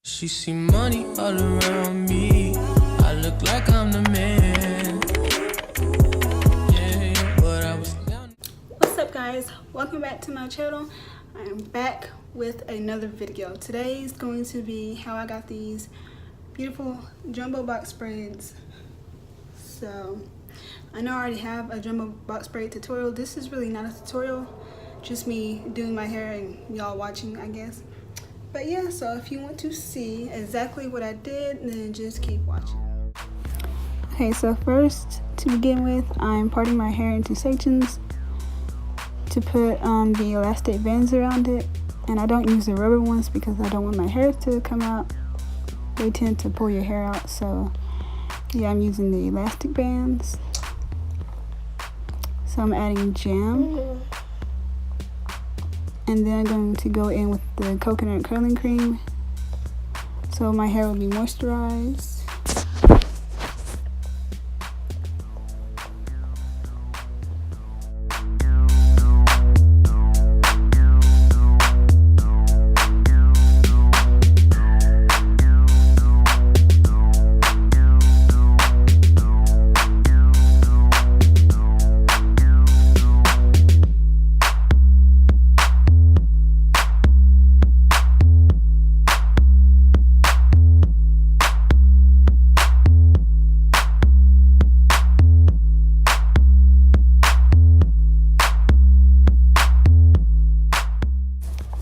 She see money all around me. I look like I'm the man. Yeah, but I was down. What's up, guys? Welcome back to my channel. I am back with another video. Today is going to be how I got these beautiful jumbo box braids. So I know I already have a jumbo box braid tutorial. This is really not a tutorial, just me doing my hair and y'all watching, I guess. But yeah, so if you want to see exactly what I did, then just keep watching. Okay, so first, to begin with, I'm parting my hair into sections to put the elastic bands around it. And I don't use the rubber ones because I don't want my hair to come out. They tend to pull your hair out, so yeah, I'm using the elastic bands. So I'm adding jam. And then I'm going to go in with the coconut curling cream so my hair will be moisturized.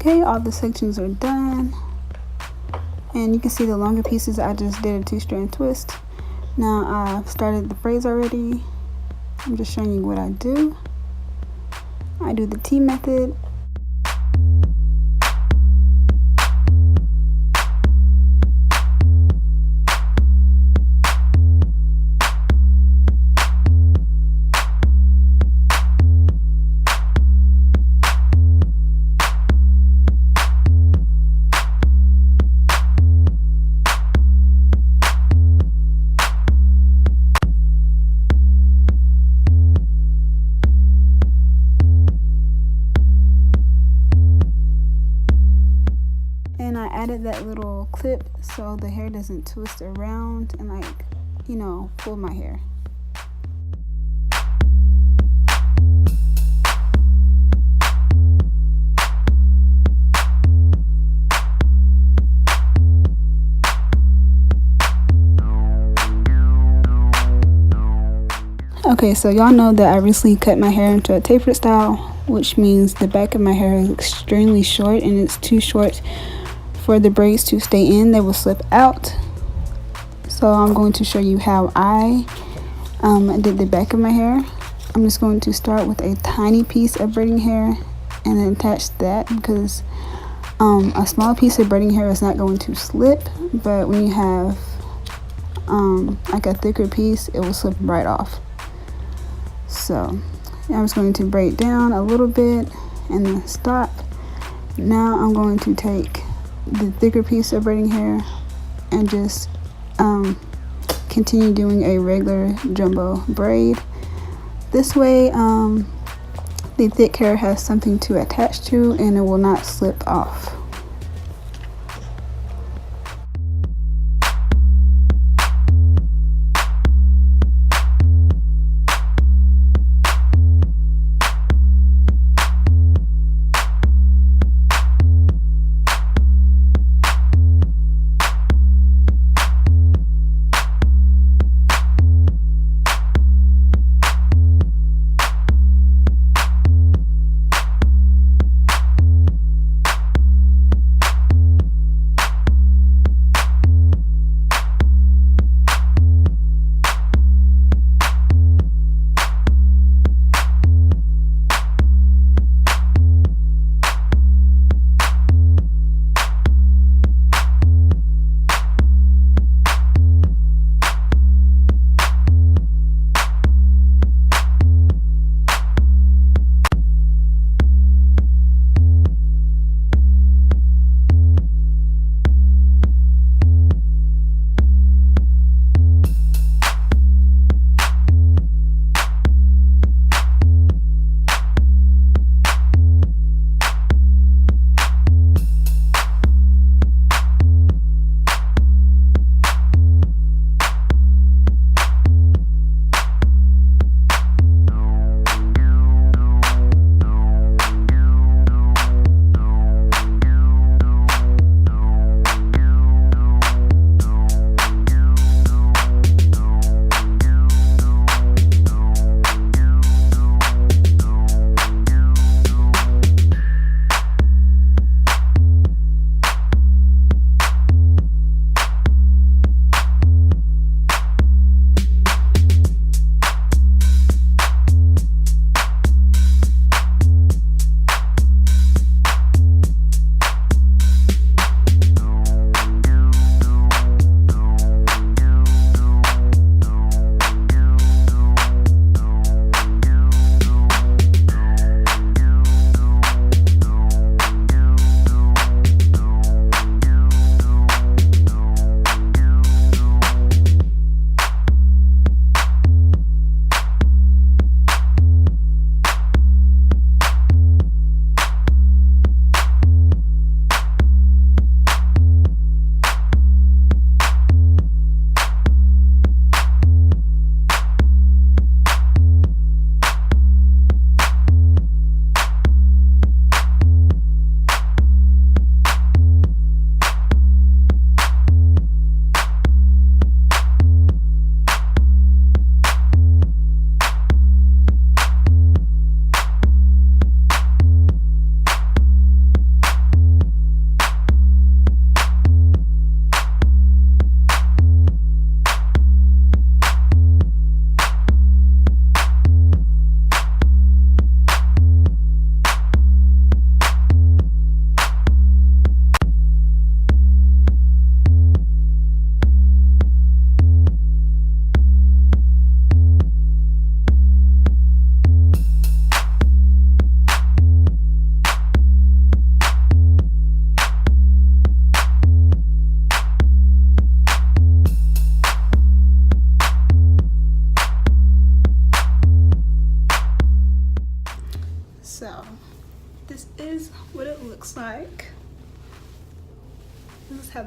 Okay, all the sections are done, and you can see the longer pieces. I just did a 2-strand twist. Now I've started the braids already. I'm just showing you what I do. I do the T method. And I added that little clip so the hair doesn't twist around and, like, you know, pull my hair. Okay, so y'all know that I recently cut my hair into a tapered style, which means the back of my hair is extremely short and it's too short for the braids to stay in. They will slip out. So I'm going to show you how I did the back of my hair. I'm just going to start with a tiny piece of braiding hair and then attach that, because a small piece of braiding hair is not going to slip, but when you have like a thicker piece, it will slip right off. So I'm just going to braid down a little bit and then stop. Now I'm going to take the thicker piece of braiding hair and just continue doing a regular jumbo braid. This way the thick hair has something to attach to and it will not slip off.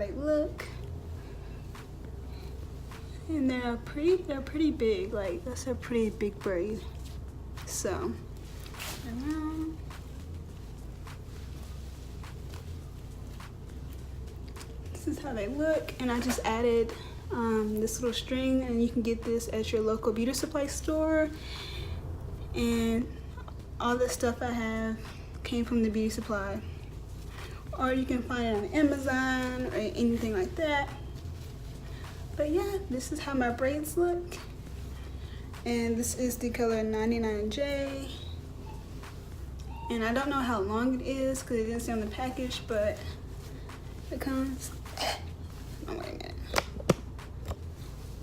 they look. And they're pretty big. Like, that's a pretty big braid. So, around. This is how they look, and I just added this little string, and you can get this at your local beauty supply store. And all the stuff I have came from the beauty supply, or you can find it on Amazon or anything like that. But yeah, this is how my braids look, and this is the color 99J, and I don't know how long it is because it didn't say on the package, but it comes, oh wait a minute,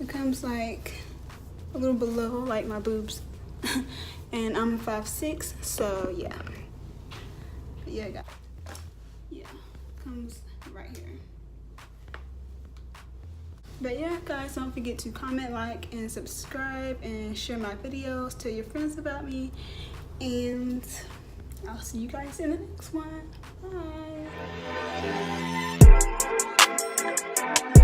it comes like a little below like my boobs. And I'm 5'6", so yeah. But yeah, guys. Yeah, comes right here. But yeah, guys, don't forget to comment, like, and subscribe, and share my videos. Tell your friends about me, and I'll see you guys in the next one. Bye.